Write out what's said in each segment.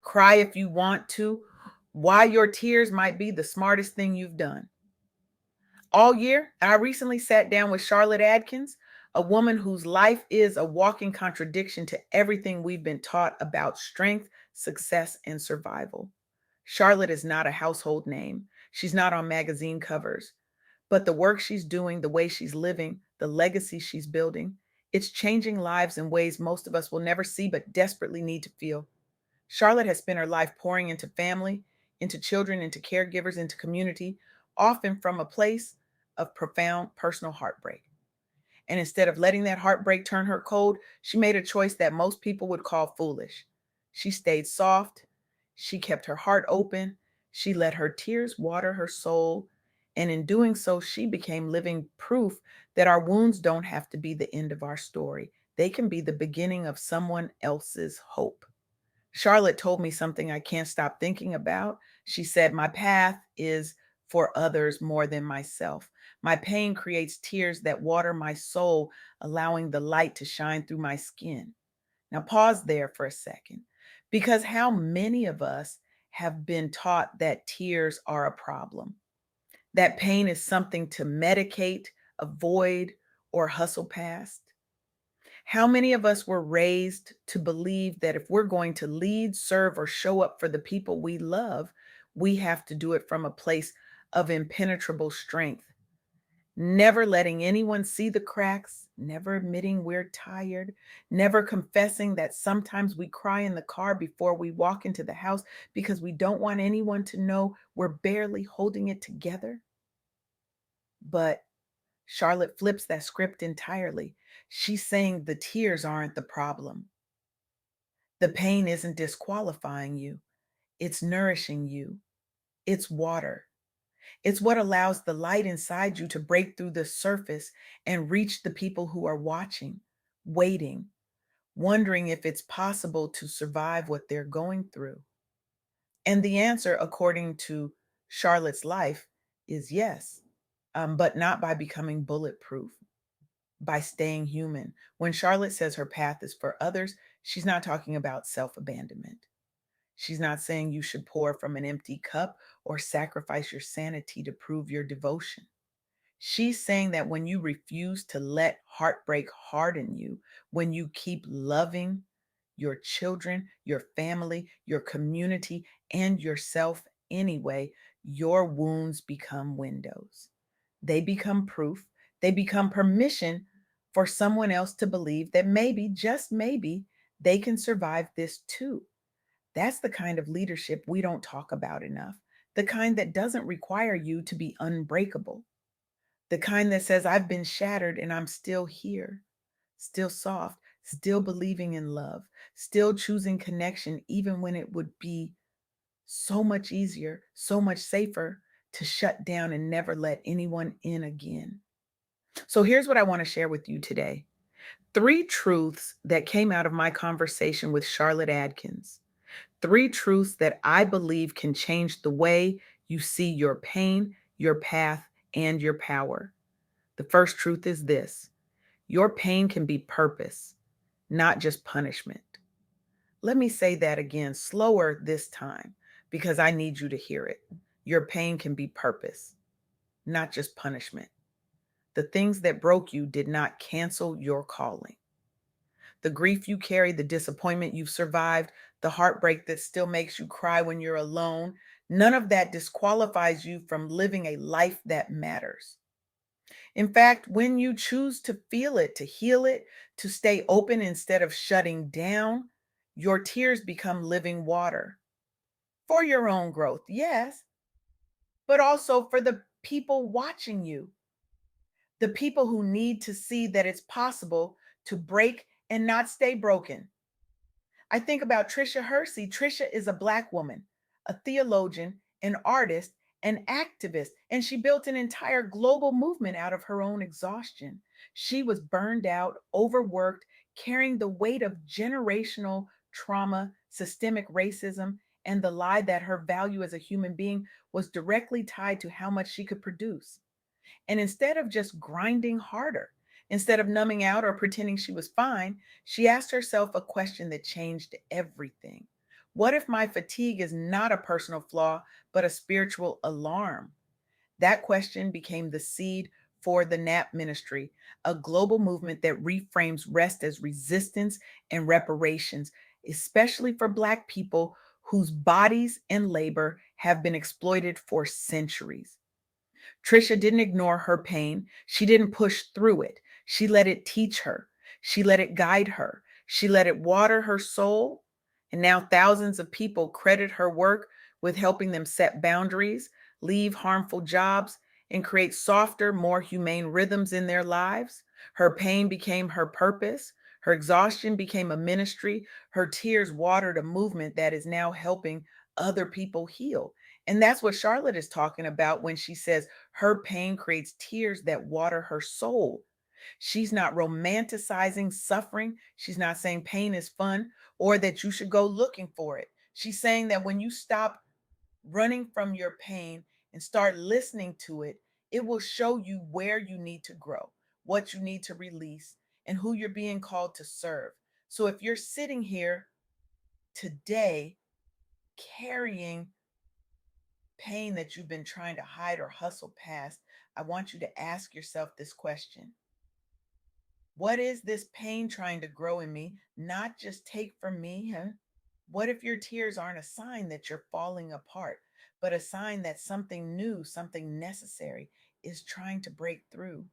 cry if you want to, why your tears might be the smartest thing you've done. All year, I recently sat down with Sharlett Adkins, a woman whose life is a walking contradiction to everything we've been taught about strength, success, and survival. Charlotte is not a household name. She's not on magazine covers. But the work she's doing, the way she's living, the legacy she's building, it's changing lives in ways most of us will never see but desperately need to feel. Charlotte has spent her life pouring into family, into children, into caregivers, into community, often from a place of profound personal heartbreak. And instead of letting that heartbreak turn her cold, she made a choice that most people would call foolish. She stayed soft, she kept her heart open, she let her tears water her soul, and in doing so, she became living proof that our wounds don't have to be the end of our story. They can be the beginning of someone else's hope. Charlotte told me something I can't stop thinking about. She said, "My path is for others more than myself. My pain creates tears that water my soul, allowing the light to shine through my skin." Now, pause there for a second, because how many of us have been taught that tears are a problem, that pain is something to medicate, avoid, or hustle past? How many of us were raised to believe that if we're going to lead, serve, or show up for the people we love, we have to do it from a place of impenetrable strength, never letting anyone see the cracks, never admitting we're tired, never confessing that sometimes we cry in the car before we walk into the house because we don't want anyone to know we're barely holding it together? But Charlotte flips that script entirely. She's saying the tears aren't the problem. The pain isn't disqualifying you, it's nourishing you. It's water. It's what allows the light inside you to break through the surface and reach the people who are watching, waiting, wondering if it's possible to survive what they're going through. And the answer, according to Charlotte's life, is yes, but not by becoming bulletproof, by staying human. When Charlotte says her path is for others, she's not talking about self abandonment. She's not saying you should pour from an empty cup or sacrifice your sanity to prove your devotion. She's saying that when you refuse to let heartbreak harden you, when you keep loving your children, your family, your community, and yourself anyway, your wounds become windows. They become proof, they become permission for someone else to believe that maybe, just maybe, they can survive this too. That's the kind of leadership we don't talk about enough. The kind that doesn't require you to be unbreakable. The kind that says, I've been shattered and I'm still here, still soft, still believing in love, still choosing connection, even when it would be so much easier, so much safer to shut down and never let anyone in again. So here's what I want to share with you today: three truths that came out of my conversation with Sharlett Adkins. Three truths that I believe can change the way you see your pain, your path, and your power. The first truth is this: your pain can be purpose, not just punishment. Let me say that again, slower this time, because I need you to hear it. Your pain can be purpose, not just punishment. The things that broke you did not cancel your calling. The grief you carry, the disappointment you've survived, the heartbreak that still makes you cry when you're alone, none of that disqualifies you from living a life that matters. In fact, when you choose to feel it, to heal it, to stay open instead of shutting down, your tears become living water for your own growth, yes, but also for the people watching you, the people who need to see that it's possible to break and not stay broken. I think about Trisha Hersey. Trisha is a Black woman, a theologian, an artist, an activist, and she built an entire global movement out of her own exhaustion. She was burned out, overworked, carrying the weight of generational trauma, systemic racism, and the lie that her value as a human being was directly tied to how much she could produce. And instead of just grinding harder, instead of numbing out or pretending she was fine, she asked herself a question that changed everything. What if my fatigue is not a personal flaw, but a spiritual alarm? That question became the seed for the NAP ministry, a global movement that reframes rest as resistance and reparations, especially for Black people whose bodies and labor have been exploited for centuries. Trisha didn't ignore her pain. She didn't push through it. She let it teach her. She let it guide her. She let it water her soul. And now thousands of people credit her work with helping them set boundaries, leave harmful jobs, and create softer, more humane rhythms in their lives. Her pain became her purpose. Her exhaustion became a ministry. Her tears watered a movement that is now helping other people heal. And that's what Charlotte is talking about when she says her pain creates tears that water her soul. She's not romanticizing suffering. She's not saying pain is fun or that you should go looking for it. She's saying that when you stop running from your pain and start listening to it, it will show you where you need to grow, what you need to release, and who you're being called to serve. So if you're sitting here today carrying pain that you've been trying to hide or hustle past, I want you to ask yourself this question. What is this pain trying to grow in me, not just take from me? Huh? What if your tears aren't a sign that you're falling apart, but a sign that something new, something necessary is trying to break through?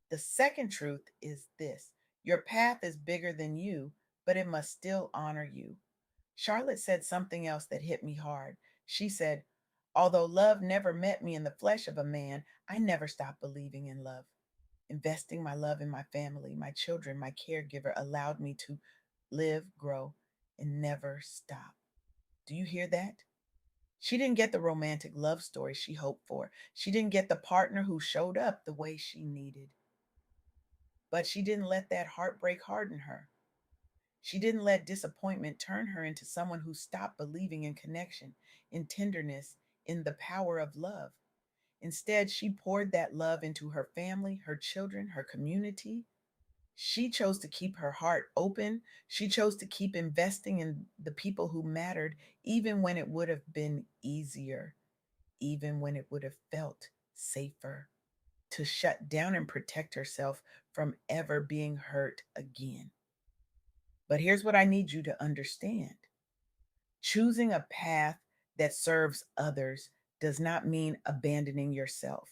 The second truth is this: your path is bigger than you, but it must still honor you. Charlotte said something else that hit me hard. She said, although love never met me in the flesh of a man, I never stopped believing in love. Investing my love in my family, my children, my caregiver allowed me to live, grow, and never stop. Do you hear that? She didn't get the romantic love story she hoped for. She didn't get the partner who showed up the way she needed. But she didn't let that heartbreak harden her. She didn't let disappointment turn her into someone who stopped believing in connection, in tenderness, in the power of love. Instead, she poured that love into her family, her children, her community. She chose to keep her heart open. She chose to keep investing in the people who mattered, even when it would have been easier, even when it would have felt safer to shut down and protect herself from ever being hurt again. But here's what I need you to understand: choosing a path that serves others does not mean abandoning yourself.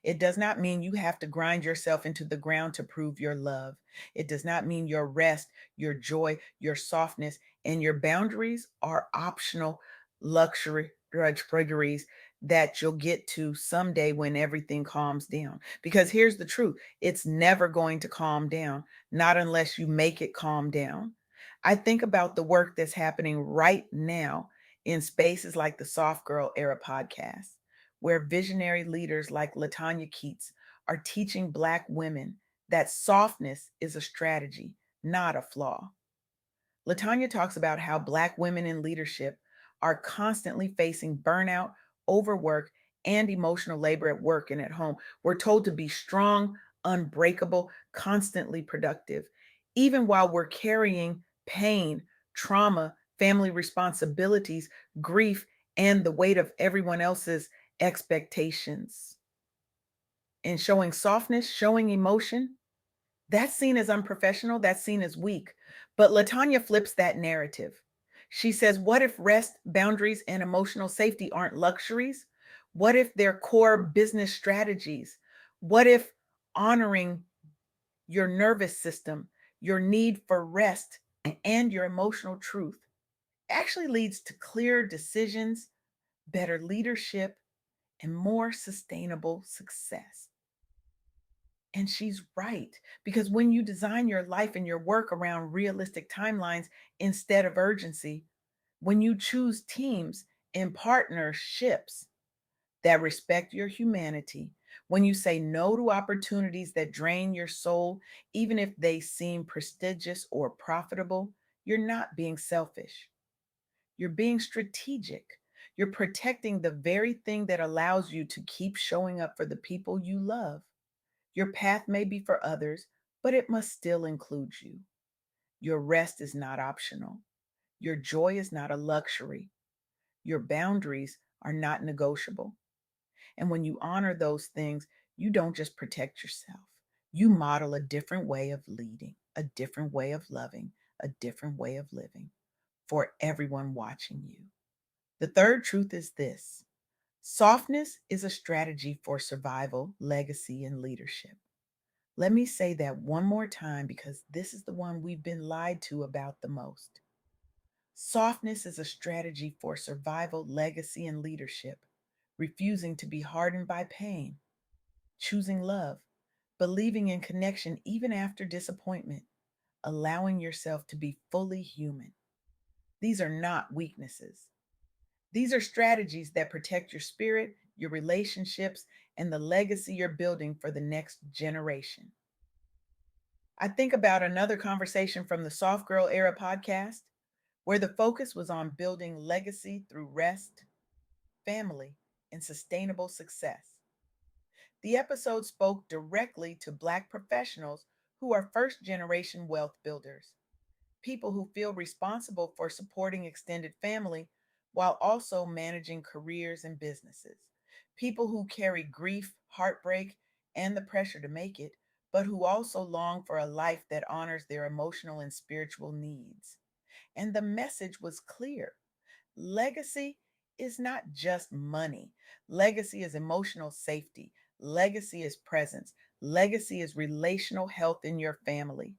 It does not mean you have to grind yourself into the ground to prove your love. It does not mean your rest, your joy, your softness, and your boundaries are optional luxury drudgeries that you'll get to someday when everything calms down. Because here's the truth: it's never going to calm down, not unless you make it calm down. I think about the work that's happening right now in spaces like the Soft Girl Era podcast, where visionary leaders like Latanya Keats are teaching Black women that softness is a strategy, not a flaw. Latanya talks about how Black women in leadership are constantly facing burnout, overwork, and emotional labor at work and at home. We're told to be strong, unbreakable, constantly productive, even while we're carrying pain, trauma, family responsibilities, grief, and the weight of everyone else's expectations. And showing softness, showing emotion, that's seen as unprofessional, that's seen as weak. But Latanya flips that narrative. She says, what if rest, boundaries, and emotional safety aren't luxuries? What if they're core business strategies? What if honoring your nervous system, your need for rest, and your emotional truth actually leads to clearer decisions, better leadership, and more sustainable success? And she's right. Because when you design your life and your work around realistic timelines instead of urgency, when you choose teams and partnerships that respect your humanity, when you say no to opportunities that drain your soul, even if they seem prestigious or profitable, you're not being selfish. You're being strategic. You're protecting the very thing that allows you to keep showing up for the people you love. Your path may be for others, but it must still include you. Your rest is not optional. Your joy is not a luxury. Your boundaries are not negotiable. And when you honor those things, you don't just protect yourself, you model a different way of leading, a different way of loving, a different way of living for everyone watching you. The third truth is this: softness is a strategy for survival, legacy, and leadership. Let me say that one more time because this is the one we've been lied to about the most. Softness is a strategy for survival, legacy, and leadership, refusing to be hardened by pain, choosing love, believing in connection even after disappointment, allowing yourself to be fully human. These are not weaknesses. These are strategies that protect your spirit, your relationships, and the legacy you're building for the next generation. I think about another conversation from the Soft Girl Era podcast where the focus was on building legacy through rest, family, and sustainable success. The episode spoke directly to Black professionals who are first generation wealth builders, people who feel responsible for supporting extended family while also managing careers and businesses, people who carry grief, heartbreak, and the pressure to make it, but who also long for a life that honors their emotional and spiritual needs. And the message was clear: legacy is not just money. Legacy is emotional safety. Legacy is presence. Legacy is relational health in your family.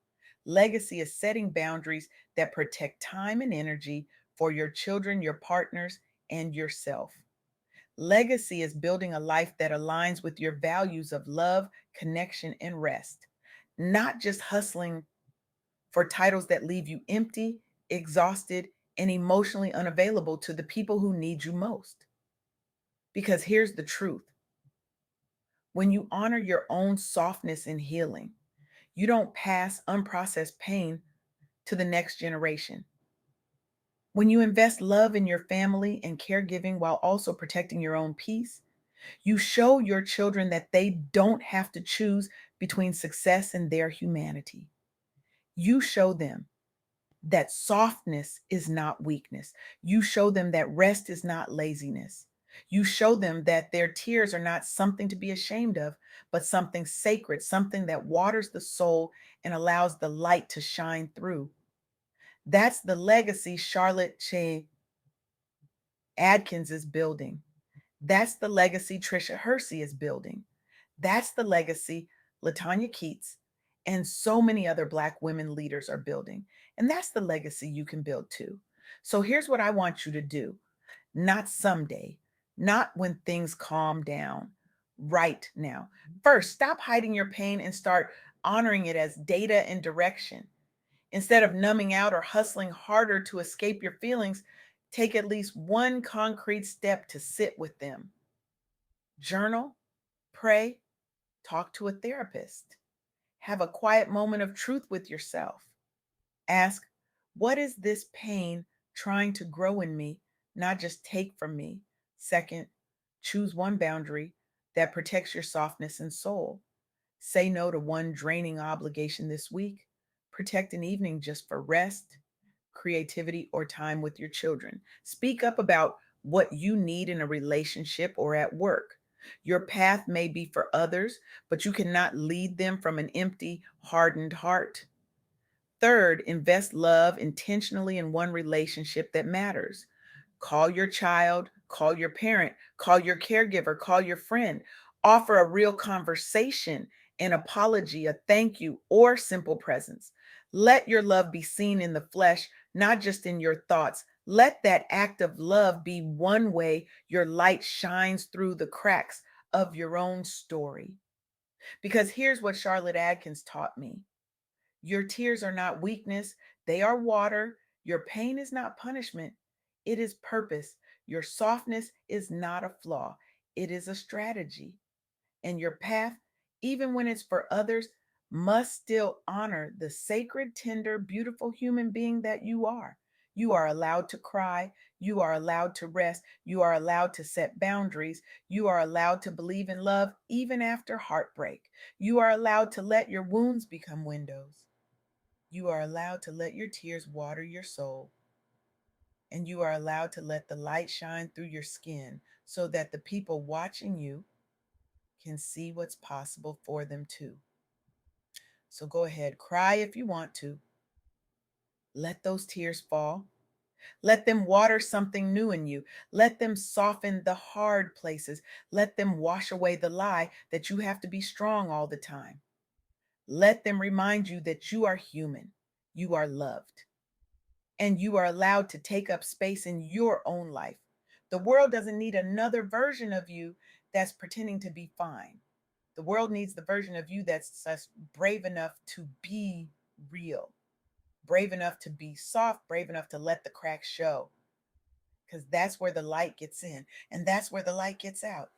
Legacy is setting boundaries that protect time and energy for your children, your partners, and yourself. Legacy is building a life that aligns with your values of love, connection, and rest, not just hustling for titles that leave you empty, exhausted, and emotionally unavailable to the people who need you most. Because here's the truth: when you honor your own softness and healing, you don't pass unprocessed pain to the next generation. When you invest love in your family and caregiving while also protecting your own peace, you show your children that they don't have to choose between success and their humanity. You show them that softness is not weakness. You show them that rest is not laziness. You show them that their tears are not something to be ashamed of, but something sacred, something that waters the soul and allows the light to shine through. That's the legacy Sharlett Adkins is building. That's the legacy Trisha Hersey is building. That's the legacy Latanya Keats and so many other Black women leaders are building. And that's the legacy you can build too. So here's what I want you to do: not someday, not when things calm down, right now. First, stop hiding your pain and start honoring it as data and direction. Instead of numbing out or hustling harder to escape your feelings, take at least one concrete step to sit with them. Journal, pray, talk to a therapist. Have a quiet moment of truth with yourself. Ask, what is this pain trying to grow in me, not just take from me? Second, choose one boundary that protects your softness and soul. Say no to one draining obligation this week. Protect an evening just for rest, creativity, or time with your children. Speak up about what you need in a relationship or at work. Your path may be for others, but you cannot lead them from an empty, hardened heart. Third, invest love intentionally in one relationship that matters. Call your child, call your parent, call your caregiver, call your friend. Offer a real conversation, an apology, a thank you, or simple presence. Let your love be seen in the flesh, not just in your thoughts. Let that act of love be one way your light shines through the cracks of your own story. Because here's what Sharlett Adkins taught me: your tears are not weakness, they are water. Your pain is not punishment, it is purpose. Your softness is not a flaw, it is a strategy. And your path, even when it's for others, must still honor the sacred, tender, beautiful human being that you are. You are allowed to cry. You are allowed to rest. You are allowed to set boundaries. You are allowed to believe in love even after heartbreak. You are allowed to let your wounds become windows. You are allowed to let your tears water your soul. And you are allowed to let the light shine through your skin so that the people watching you can see what's possible for them too. So go ahead, cry if you want to. Let those tears fall. Let them water something new in you. Let them soften the hard places. Let them wash away the lie that you have to be strong all the time. Let them remind you that you are human, you are loved, and you are allowed to take up space in your own life. The world doesn't need another version of you that's pretending to be fine. The world needs the version of you that's brave enough to be real, brave enough to be soft, brave enough to let the cracks show, because that's where the light gets in and that's where the light gets out.